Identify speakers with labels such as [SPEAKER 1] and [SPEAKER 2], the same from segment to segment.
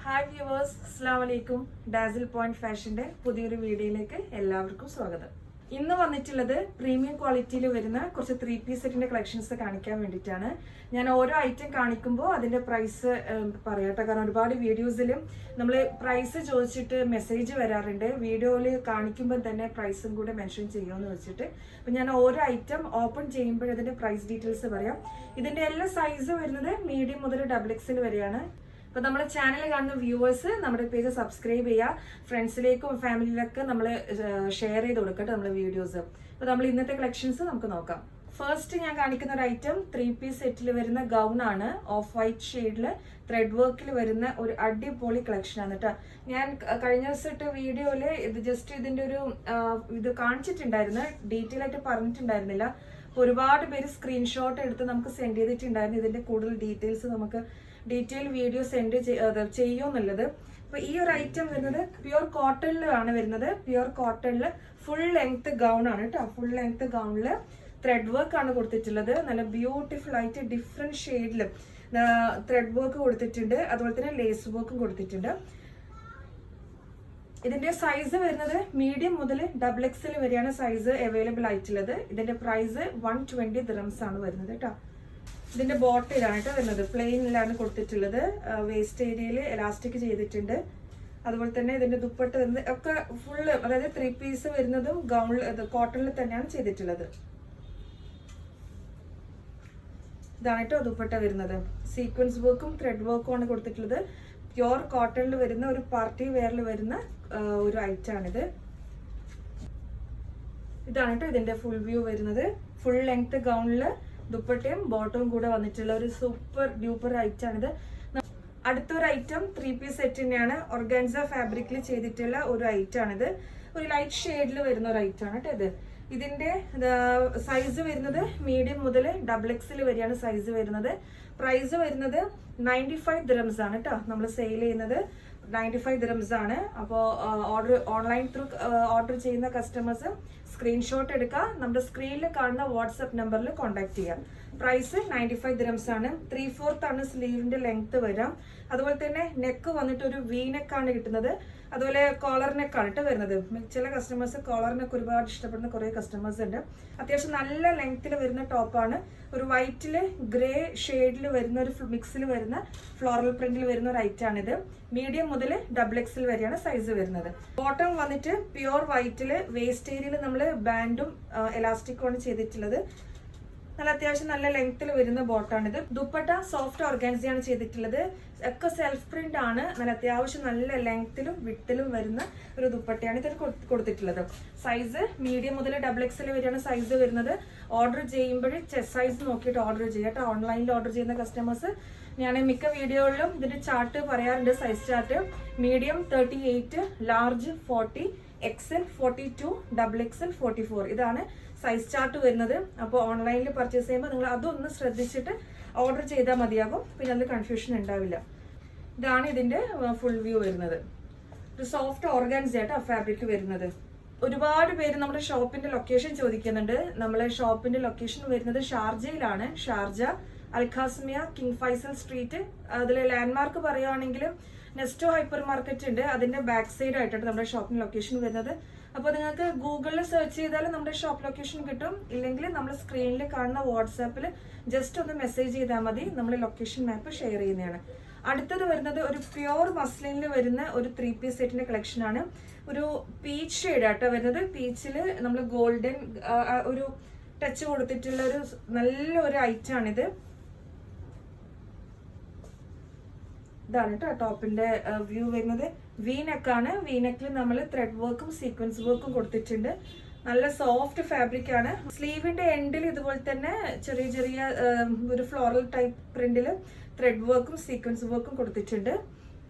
[SPEAKER 1] Hi viewers, അസ്സലാമു അലൈക്കും. ഡാസിൽ point ഫാഷന്റെ പുതിയൊരു വീഡിയോയിലേക്ക് എല്ലാവർക്കും സ്വാഗതം. ഇന്ന് വന്നിട്ടുള്ളത് പ്രീമിയം ക്വാളിറ്റിയിൽ വരുന്ന കുറച്ച് 3 പീസ് സെറ്റിന്റെ കളക്ഷൻസ് കാണിക്കാൻ വേണ്ടിയിട്ടാണ്. ഞാൻ ഓരോ ഐറ്റം കാണിക്കുമ്പോൾ അതിന്റെ പ്രൈസ് പറയാട്ടോ. കാരണം ഒരുപാട് വീഡിയോസിലും നമ്മൾ പ്രൈസ് ചോദിച്ചിട്ട് മെസ്സേജ് വരാറുണ്ട്. വീഡിയോയിൽ കാണിക്കുമ്പോൾ തന്നെ പ്രൈസും കൂടെ മെൻഷൻ ചെയ്യുമെന്ന് വെച്ചിട്ട്. അപ്പം ഞാൻ ഓരോ ഐറ്റം ഓപ്പൺ ചെയ്യുമ്പോൾ അതിന്റെ പ്രൈസ് ഡീറ്റെയിൽസ് പറയാം. ഇതിന്റെ എല്ലാ സൈസ് വരുന്നത് മീഡിയം മുതൽ XXL വരെയാണ്. അപ്പൊ നമ്മുടെ ചാനൽ കാണുന്ന വ്യൂവേഴ്സ് നമ്മുടെ പേജ് സബ്സ്ക്രൈബ് ചെയ്യുക. ഫ്രണ്ട്സിലേക്കും ഫാമിലിയിലൊക്കെ നമ്മൾ ഷെയർ ചെയ്ത് കൊടുക്കട്ടെ നമ്മുടെ വീഡിയോസ്. അപ്പൊ നമ്മൾ ഇന്നത്തെ കളക്ഷൻസ് നമുക്ക് നോക്കാം. ഫസ്റ്റ് ഞാൻ കാണിക്കുന്ന ഒരു ഐറ്റം 3 പീസ് സെറ്റിൽ വരുന്ന ഗൗൺ ആണ്. ഓഫ് വൈറ്റ് ഷെയ്ഡില് ത്രെഡ് വർക്കിൽ വരുന്ന ഒരു അടിപൊളി കളക്ഷൻ ആണ് കേട്ടോ. ഞാൻ കഴിഞ്ഞ ദിവസം ഇട്ട വീഡിയോയില് ഇത് ജസ്റ്റ് ഇതിന്റെ ഒരു ഇത് കാണിച്ചിട്ടുണ്ടായിരുന്നു, ഡീറ്റെയിൽ ആയിട്ട് പറഞ്ഞിട്ടുണ്ടായിരുന്നില്ല. ഒരുപാട് പേര് സ്ക്രീൻഷോട്ട് എടുത്ത് നമുക്ക് സെൻഡ് ചെയ്തിട്ടുണ്ടായിരുന്നു. ഇതിന്റെ കൂടുതൽ ഡീറ്റെയിൽസ് നമുക്ക് ഡീറ്റെയിൽ വീഡിയോ സെൻഡ് ചെയ്യുമെന്നുള്ളത്. അപ്പൊ ഈ ഒരു ഐറ്റം വരുന്നത് പ്യുർ കോട്ടണിലാണ് വരുന്നത്. പ്യുർ കോട്ടണില് ഫുൾ ലെങ്ത് ഗൗൺ ആണ് കേട്ടോ. ഫുൾ ലെങ്ത് ഗൗണില് ത്രെഡ് വർക്ക് ആണ് കൊടുത്തിട്ടുള്ളത്. നല്ല ബ്യൂട്ടിഫുൾ ആയിട്ട് ഡിഫറെന്റ് ഷെയ്ഡില് ത്രെഡ് വർക്ക് കൊടുത്തിട്ടുണ്ട്. അതുപോലെ തന്നെ ലേസ് വർക്കും കൊടുത്തിട്ടുണ്ട്. ഇതിന്റെ സൈസ് വരുന്നത് മീഡിയം മുതൽ XXL വരെയാണ് സൈസ് അവൈലബിൾ ആയിട്ടുള്ളത്. ഇതിന്റെ പ്രൈസ് 120 dirhams ആണ് വരുന്നത് കേട്ടോ. ഇതിന്റെ ബോട്ടിലാണ് കേട്ടോ വരുന്നത്. പ്ലെയിനിലാണ് കൊടുത്തിട്ടുള്ളത്. വേസ്റ്റ് ഏരിയയിൽ എലാസ്റ്റിക് ചെയ്തിട്ടുണ്ട്. അതുപോലെ തന്നെ ഇതിന്റെ ദുപ്പട്ട വരുന്നത് ഒക്കെ ഫുള്ള്, അതായത് 3 പീസ് വരുന്നതും ഗൗണിൽ കോട്ടണിൽ തന്നെയാണ് ചെയ്തിട്ടുള്ളത്. ഇതാണ് കേട്ടോ ദുപ്പട്ട വരുന്നത്. സീക്വൻസ് വർക്കും ത്രെഡ് വർക്കും ആണ് കൊടുത്തിട്ടുള്ളത്. പ്യുർ കോട്ടണിൽ വരുന്ന ഒരു പാർട്ടി വെയറിൽ വരുന്ന ഒരു ഐറ്റം ആണിത്. ഇതാണ് കേട്ടോ ഇതിന്റെ ഫുൾ വ്യൂ വരുന്നത്. ഫുൾ ലെങ്ത് ഗൗണില് ദുപ്പട്ടയും ബോട്ടവും കൂടെ വന്നിട്ടുള്ള ഒരു സൂപ്പർ ഡ്യൂപ്പർ ഐറ്റം ആണിത്. അടുത്തൊരു ഐറ്റം 3 പീസ് സെറ്റ് തന്നെയാണ്. ഓർഗാൻസ ഫാബ്രിക്കിൽ ചെയ്തിട്ടുള്ള ഒരു ഐറ്റം ആണിത്. ഒരു ലൈറ്റ് ഷെയ്ഡിൽ വരുന്ന ഒരു ഐറ്റം ആണ് കേട്ടോ ഇത്. ഇതിന്റെ സൈസ് വരുന്നത് മീഡിയം മുതൽ XXL വരെയാണ് സൈസ് വരുന്നത്. പ്രൈസ് വരുന്നത് 95 dirhams ആണ് കേട്ടോ. നമ്മൾ സെയിൽ ചെയ്യുന്നത് 95 dirhams ആണ്. അപ്പോൾ ഓൺലൈൻ ത്രൂ ഓർഡർ ചെയ്യുന്ന കസ്റ്റമേഴ്സ് സ്ക്രീൻഷോട്ട് എടുക്കുക, നമ്മുടെ സ്ക്രീനിൽ കാണുന്ന വാട്സ്ആപ്പ് നമ്പറിൽ കോൺടാക്ട് ചെയ്യാം. പ്രൈസ് 95 dirhams ആണ്. 3/4 ആണ് സ്ലീവിന്റെ ലെങ്ത് വരാം. അതുപോലെ തന്നെ നെക്ക് വന്നിട്ട് ഒരു വി നെക്കാണ് കിട്ടുന്നത്. അതുപോലെ കോളർ നെക്കാണ് കേട്ടോ വരുന്നത്. ചില കസ്റ്റമേഴ്സ് കോളർ നെക്ക് ഒരുപാട് ഇഷ്ടപ്പെടുന്ന കുറെ കസ്റ്റമേഴ്സ് ഉണ്ട്. അത്യാവശ്യം നല്ല ലെങ്ത്തിൽ വരുന്ന ടോപ്പാണ്. ഒരു വൈറ്റില് ഗ്രേ ഷെയ്ഡിൽ വരുന്ന ഒരു മിക്സിൽ വരുന്ന ഫ്ലോറൽ പ്രിന്റിൽ വരുന്ന ഒരു ഐറ്റം ആണിത്. മീഡിയം മുതൽ XXL വരെയാണ് സൈസ് വരുന്നത്. ബോട്ടം വന്നിട്ട് പ്യുർ വൈറ്റില് വേസ്റ്റ് ഏരിയയിൽ നമ്മൾ ബാൻഡും എലാസ്റ്റിക്കും ആണ് ചെയ്തിട്ടുള്ളത്. നല്ല അത്യാവശ്യം നല്ല ലെങ്ത്തിൽ വരുന്ന ബോട്ടാണിത്. ദുപ്പട്ട സോഫ്റ്റ് ഓർഗാൻസിയാണ് ചെയ്തിട്ടുള്ളത്. ഒക്കെ സെൽഫ് പ്രിന്റ് ആണ്. നല്ല അത്യാവശ്യം നല്ല ലെങ്ത്തിലും വിട്ടിലും വരുന്ന ഒരു ദുപ്പട്ടയാണ് ഇതിൽ കൊടുത്തിട്ടുള്ളത്. സൈസ് മീഡിയം മുതൽ XXL വരെയാണ് സൈസ് വരുന്നത്. ഓർഡർ ചെയ്യുമ്പോൾ ചെസ്റ്റ് സൈസ് നോക്കിയിട്ട് ഓർഡർ ചെയ്യാം. ഓൺലൈനിൽ ഓർഡർ ചെയ്യുന്ന കസ്റ്റമേഴ്സ് ഞാൻ മിക്ക വീഡിയോകളിലും ഇതിന്റെ ചാർട്ട് പറയാറുണ്ട്. Size chart medium 38, large 40, XL 42, XXL 44 ഇതാണ് സൈസ് ചാർട്ട് വരുന്നത്. അപ്പോൾ ഓൺലൈനിൽ പർച്ചേസ് ചെയ്യുമ്പോൾ നിങ്ങൾ അതൊന്ന് ശ്രദ്ധിച്ചിട്ട് ഓർഡർ ചെയ്താൽ മതിയാകും. പിന്നെ അതിൽ കൺഫ്യൂഷൻ ഉണ്ടാവില്ല. ഇതാണ് ഇതിന്റെ ഫുൾ വ്യൂ വരുന്നത്. ഒരു സോഫ്റ്റ് ഓർഗാൻസ ആയിട്ട് ഫാബ്രിക് വരുന്നത്. ഒരുപാട് പേര് നമ്മുടെ ഷോപ്പിന്റെ ലൊക്കേഷൻ ചോദിക്കുന്നുണ്ട്. നമ്മളെ ഷോപ്പിന്റെ ലൊക്കേഷൻ വരുന്നത് ഷാർജയിലാണ്. Sharjah Al Qasimia King Faisal Street. അതിലെ ലാൻഡ്മാർക്ക് പറയുകയാണെങ്കിൽ നെസ്റ്റോ ഹൈപ്പർ മാർക്കറ്റ് ഉണ്ട്. അതിന്റെ ബാക്ക് സൈഡ് ആയിട്ടാണ് നമ്മുടെ ഷോപ്പിന്റെ ലൊക്കേഷൻ വരുന്നത്. അപ്പോൾ നിങ്ങൾക്ക് ഗൂഗിളിൽ സെർച്ച് ചെയ്താൽ നമ്മുടെ ഷോപ്പ് ലൊക്കേഷൻ കിട്ടും. ഇല്ലെങ്കിൽ നമ്മൾ സ്ക്രീനിൽ കാണുന്ന വാട്സാപ്പിൽ ജസ്റ്റ് ഒന്ന് മെസ്സേജ് ചെയ്താൽ മതി. നമ്മൾ ലൊക്കേഷൻ മാപ്പ് ഷെയർ ചെയ്യുന്നതാണ്. അടുത്തത് വരുന്നത് ഒരു പ്യുർ മസ്ലിനിൽ വരുന്ന ഒരു 3 പീസ് സെറ്റിന്റെ കളക്ഷൻ ആണ്. ഒരു പീച്ച് ഷെയ്ഡ് ആട്ടോ വരുന്നത്. പീച്ചിൽ നമ്മൾ ഗോൾഡൻ ഒരു ടച്ച് കൊടുത്തിട്ടുള്ള ഒരു നല്ലൊരു ഐറ്റം ആണിത്. ഇതാണ് കേട്ടോ ടോപ്പിന്റെ വ്യൂ വരുന്നത്. വി നെക്കാണ്. വി നെക്കിൽ നമ്മൾ ത്രെഡ് വർക്കും സീക്വൻസ് വർക്കും കൊടുത്തിട്ടുണ്ട്. നല്ല സോഫ്റ്റ് ഫാബ്രിക് ആണ്. സ്ലീവിന്റെ എൻഡിൽ ഇതുപോലെ തന്നെ ചെറിയ ചെറിയ ഒരു ഫ്ലോറൽ ടൈപ്പ് പ്രിന്റില് ത്രെഡ് വർക്കും സീക്വൻസ് വർക്കും കൊടുത്തിട്ടുണ്ട്.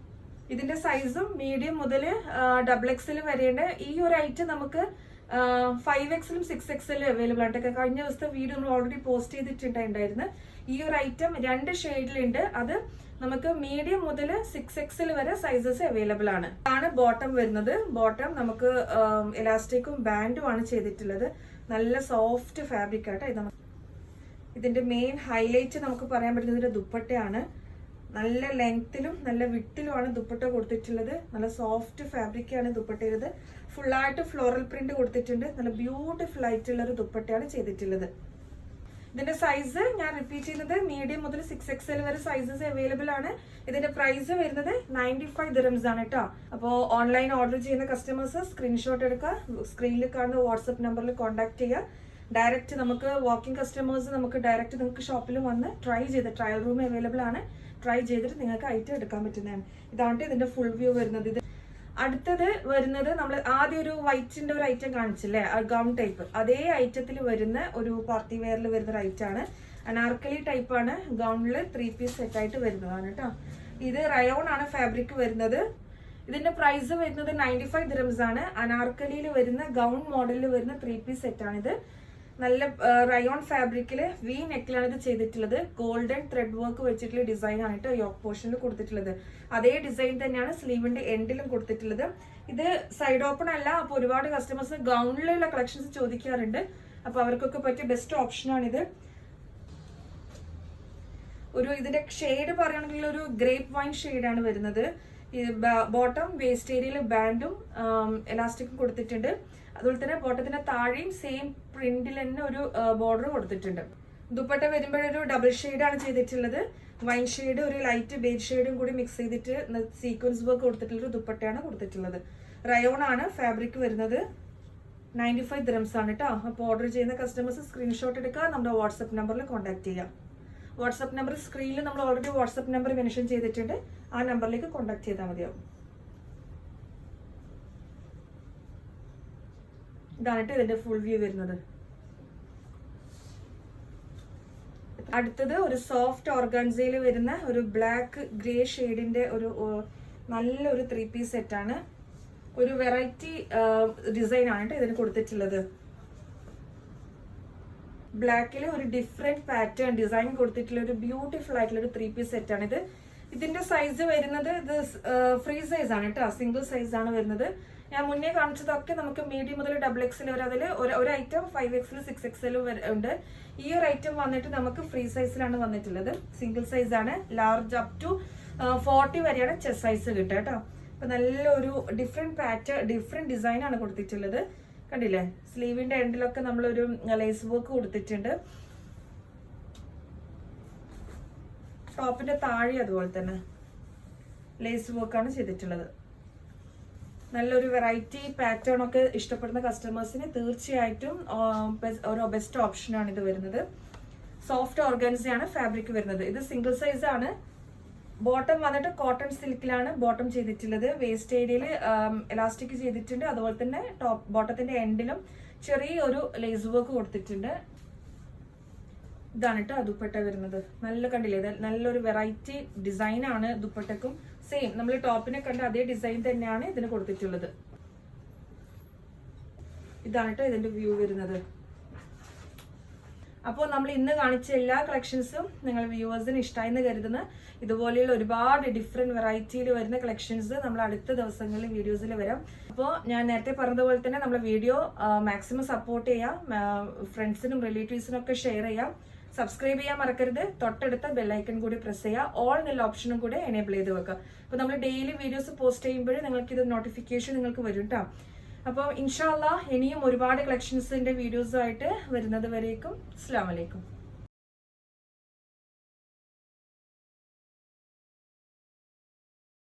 [SPEAKER 1] ഇതിന്റെ സൈസും മീഡിയം മുതൽ XXL വരെയുണ്ട്. ഈ ഒരു ഐറ്റം നമുക്ക് 5XL 6XL അവൈലബിൾ ആണ്. കഴിഞ്ഞ ദിവസത്തെ വീഡിയോ നമ്മൾ ഓൾറെഡി പോസ്റ്റ് ചെയ്തിട്ടുണ്ടായിരുന്നു. ഈ ഒരു ഐറ്റം 2 ഷെയ്ഡിലുണ്ട്. അത് നമുക്ക് മീഡിയം മുതൽ 6XL വരെ സൈസസ് അവൈലബിൾ ആണ്. ആണ് ബോട്ടം വരുന്നത്. ബോട്ടം നമുക്ക് എലാസ്റ്റിക്കും ബാൻഡും ആണ് ചെയ്തിട്ടുള്ളത്. നല്ല സോഫ്റ്റ് ഫാബ്രിക് ആട്ടോ. ഇതിന്റെ മെയിൻ ഹൈലൈറ്റ് നമുക്ക് പറയാൻ പറ്റുന്നത് ദുപ്പട്ടയാണ്. നല്ല ലെങ്ത്തിലും നല്ല വിട്ടിലുമാണ് ദുപ്പട്ട കൊടുത്തിട്ടുള്ളത്. നല്ല സോഫ്റ്റ് ഫാബ്രിക്കാണ് ദുപ്പട്ടയത്. ഫുള്ളായിട്ട് ഫ്ലോറൽ പ്രിന്റ് കൊടുത്തിട്ടുണ്ട്. നല്ല ബ്യൂട്ടിഫുൾ ആയിട്ടുള്ള ഒരു ദുപ്പട്ടയാണ് ചെയ്തിട്ടുള്ളത്. ഇതിന്റെ സൈസ് ഞാൻ റിപ്പീറ്റ് ചെയ്യുന്നത് മീഡിയം മുതൽ 6XL വരെ സൈസസ് അവൈലബിൾ ആണ്. ഇതിന്റെ പ്രൈസ് വരുന്നത് 95 dirhams ആണ് കേട്ടോ. അപ്പോൾ ഓൺലൈൻ ഓർഡർ ചെയ്യുന്ന കസ്റ്റമേഴ്സ് സ്ക്രീൻഷോട്ട് എടുക്കുക, സ്ക്രീനിൽ കാണുന്ന വാട്സ്ആപ്പ് നമ്പറിൽ കോൺടാക്ട് ചെയ്യുക. ഡയറക്റ്റ് നമുക്ക് വാക്കിംഗ് കസ്റ്റമേഴ്സ് നമുക്ക് ഡയറക്റ്റ് നിങ്ങൾക്ക് ഷോപ്പിൽ വന്ന് ട്രൈ ചെയ്ത്, ട്രയൽ റൂം അവൈലബിൾ ആണ്, ട്രൈ ചെയ്തിട്ട് നിങ്ങൾക്ക് ഐറ്റം എടുക്കാൻ പറ്റുന്നതാണ്. ഇതാണ് ഇതിന്റെ ഫുൾ വ്യൂ വരുന്നത്. ഇത് അടുത്തത് വരുന്നത് നമ്മൾ ആദ്യം ഒരു വൈറ്റിന്റെ ഒരു ഐറ്റം കാണിച്ചില്ലേ, ഗൗൺ ടൈപ്പ്, അതേ ഐറ്റത്തിൽ വരുന്ന ഒരു പാർട്ടി വെയറിൽ വരുന്ന ഒരു ഐറ്റം ആണ്. അനാർക്കലി ടൈപ്പ് ആണ്. ഗൗണിൽ 3 പീസ് സെറ്റ് ആയിട്ട് വരുന്നതാണ് കേട്ടോ. ഇത് റയോൺ ആണ് ഫാബ്രിക് വരുന്നത്. ഇതിന്റെ പ്രൈസ് വരുന്നത് 95 dirhams ആണ്. അനാർക്കലിയിൽ വരുന്ന ഗൗൺ മോഡലിൽ വരുന്ന 3 പീസ് സെറ്റ് ആണിത്. നല്ല റയോൺ ഫാബ്രിക്കില് വി നെക്കിലാണ് ഇത് ചെയ്തിട്ടുള്ളത്. ഗോൾഡൻ ത്രെഡ് വർക്ക് വെച്ചിട്ടുള്ള ഡിസൈൻ ആയിട്ട് യോക്ക് പോർഷനിൽ കൊടുത്തിട്ടുള്ളത്. അതേ ഡിസൈൻ തന്നെയാണ് സ്ലീവിന്റെ എൻഡിലും കൊടുത്തിട്ടുള്ളത്. ഇത് സൈഡ് ഓപ്പൺ അല്ല. അപ്പൊ ഒരുപാട് കസ്റ്റമേഴ്സ് ഗൗണിലുള്ള കളക്ഷൻസ് ചോദിക്കാറുണ്ട്. അപ്പൊ അവർക്കൊക്കെ പറ്റിയ ബെസ്റ്റ് ഓപ്ഷനാണിത്. ഇതിന്റെ ഷെയ്ഡ് പറയുകയാണെങ്കിൽ ഒരു ഗ്രേപ്പ് വൈൻ ഷെയ്ഡാണ് വരുന്നത്. ബോട്ടം വേസ്റ്റ് ഏരിയയിൽ ബാൻഡും എലാസ്റ്റിക്കും കൊടുത്തിട്ടുണ്ട്. അതുപോലെ തന്നെ ബോട്ടത്തിന്റെ താഴെയും സെയിം പ്രിന്റിൽ തന്നെ ഒരു ബോർഡർ കൊടുത്തിട്ടുണ്ട്. ദുപ്പട്ട വരുമ്പോഴൊരു ഡബിൾ ഷെയ്ഡാണ് ചെയ്തിട്ടുള്ളത്. വൈൻ ഷെയ്ഡ് ഒരു ലൈറ്റ് ബേജ് ഷെയ്ഡും കൂടി മിക്സ് ചെയ്തിട്ട് സീക്വൻസ് വർക്ക് കൊടുത്തിട്ടുള്ള ഒരു ദുപ്പട്ടയാണ് കൊടുത്തിട്ടുള്ളത്. റയോൺ ആണ് ഫാബ്രിക് വരുന്നത്. 95 dirhams ആണ് കേട്ടോ. അപ്പോൾ ഓർഡർ ചെയ്യുന്ന കസ്റ്റമേഴ്സ് സ്ക്രീൻഷോട്ട് എടുക്കുക, നമ്മുടെ വാട്സ്ആപ്പ് നമ്പറിൽ കോൺടാക്ട് ചെയ്യാം. വാട്സ്ആപ്പ് നമ്പർ സ്ക്രീനിൽ നമ്മൾ ഓൾറെഡി വാട്സ്ആപ്പ് നമ്പർ മെൻഷൻ ചെയ്തിട്ടുണ്ട്. ആ നമ്പറിലേക്ക് കോൺടാക്ട് ചെയ്താൽ മതിയാവും. ഇതാണ് ഇതിന്റെ ഫുൾ വ്യൂ വരുന്നത്. അടുത്തത് ഒരു സോഫ്റ്റ് ഓർഗാൻസയിൽ വരുന്ന ഒരു ബ്ലാക്ക് ഗ്രേ ഷെയ്ഡിന്റെ ഒരു നല്ലൊരു 3 പീസ് സെറ്റ് ആണ്. ഒരു വെറൈറ്റി ഡിസൈൻ ആണ് ഇതിന് കൊടുത്തിട്ടുള്ളത്. ബ്ലാക്കിൽ ഒരു ഡിഫറെന്റ് പാറ്റേൺ ഡിസൈൻ കൊടുത്തിട്ടുള്ള ഒരു ബ്യൂട്ടിഫുൾ ആയിട്ടുള്ള ഒരു 3 പീസ് സെറ്റ് ആണ് ഇത്. ഇതിന്റെ സൈസ് വരുന്നത് ഇത് ഫ്രീ സൈസ് ആണ് കേട്ടോ. സിംഗിൾ സൈസ് ആണ് വരുന്നത്. ഞാൻ മുന്നേ കാണിച്ചതൊക്കെ നമുക്ക് മീഡിയം മുതൽ XXL വരെ, അതിൽ ഒരു ഐറ്റം 5XL 6XL ഉണ്ട്. ഈ ഒരു ഐറ്റം വന്നിട്ട് നമുക്ക് ഫ്രീ സൈസിലാണ് വന്നിട്ടുള്ളത്. സിംഗിൾ സൈസ് ആണ്. ലാർജ് അപ് ടു 40 വരെയാണ് ചെസ്റ്റ് സൈസ് കിട്ടുക കേട്ടോ. അപ്പൊ നല്ലൊരു ഡിഫറെന്റ് പാറ്റേൺ, ഡിഫറെന്റ് ഡിസൈൻ ആണ് കൊടുത്തിട്ടുള്ളത്. കണ്ടില്ലേ, സ്ലീവിന്റെ എൻഡിലൊക്കെ നമ്മളൊരു ലേസ് വർക്ക് കൊടുത്തിട്ടുണ്ട്. ടോപ്പിന്റെ താഴെ അതുപോലെ തന്നെ ലേസ് വർക്കാണ് ചെയ്തിട്ടുള്ളത്. നല്ലൊരു വെറൈറ്റി പാറ്റേൺ ഒക്കെ ഇഷ്ടപ്പെടുന്ന കസ്റ്റമേഴ്സിന് തീർച്ചയായിട്ടും ഒരു ബെസ്റ്റ് ഓപ്ഷനാണ് ഇത് വരുന്നത്. സോഫ്റ്റ് ഓർഗൻസയാണ് ഫാബ്രിക് വരുന്നത്. ഇത് സിംഗിൾ സൈസ് ആണ്. ബോട്ടം വന്നിട്ട് കോട്ടൺ സിൽക്കിലാണ് ബോട്ടം ചെയ്തിട്ടുള്ളത്. വേസ്റ്റ് ഏരിയയിൽ എലാസ്റ്റിക് ചെയ്തിട്ടുണ്ട്. അതുപോലെ തന്നെ ടോപ്പ് ബോട്ടത്തിന്റെ എൻഡിലും ചെറിയൊരു ലേസ് വർക്ക് കൊടുത്തിട്ടുണ്ട്. ഇതാണ് കേട്ടോ ദുപ്പട്ട വരുന്നത്. നല്ല കണ്ടില്ലേ, നല്ലൊരു വെറൈറ്റി ഡിസൈൻ ആണ് ദുപ്പട്ടക്കും. സെയിം നമ്മൾ ടോപ്പിനെ കണ്ട അതേ ഡിസൈൻ തന്നെയാണ് ഇതിന് കൊടുത്തിട്ടുള്ളത്. ഇതാണ് കേട്ടോ ഇതിന്റെ വ്യൂ വരുന്നത്. അപ്പോൾ നമ്മൾ ഇന്ന് കാണിച്ച എല്ലാ കളക്ഷൻസും നിങ്ങൾ വ്യൂവേഴ്സിന് ഇഷ്ടമായെന്ന് കരുതുന്നു. ഇതുപോലെയുള്ള ഒരുപാട് ഡിഫറെന്റ് വെറൈറ്റിയിൽ വരുന്ന കളക്ഷൻസ് നമ്മൾ അടുത്ത ദിവസങ്ങളിൽ വീഡിയോസിൽ വരാം. അപ്പോൾ ഞാൻ നേരത്തെ പറഞ്ഞതുപോലെ തന്നെ നമ്മളെ വീഡിയോ മാക്സിമം സപ്പോർട്ട് ചെയ്യാം, ഫ്രണ്ട്സിനും റിലേറ്റീവ്സിനും ഒക്കെ ഷെയർ ചെയ്യാം. സബ്സ്ക്രൈബ് ചെയ്യാൻ മറക്കരുത്. തൊട്ടടുത്ത ബെല്ലൈക്കൺ കൂടി പ്രസ് ചെയ്യുക. ഓൾ എന്നുള്ള ഓപ്ഷനും കൂടെ എനേബിൾ ചെയ്ത് വെക്കുക. അപ്പോൾ നമ്മൾ ഡെയിലി വീഡിയോസ് പോസ്റ്റ് ചെയ്യുമ്പോൾ നിങ്ങൾക്ക് ഇത് നോട്ടിഫിക്കേഷൻ നിങ്ങൾക്ക് വരും കേട്ടോ. അപ്പോൾ ഇൻഷാ അല്ലാഹ് ഇനിയും ഒരുപാട് കളക്ഷൻസിന്റെ വീഡിയോസുമായിട്ട് വരുന്നത് വരേക്കും അസ്സലാമു അലൈക്കും.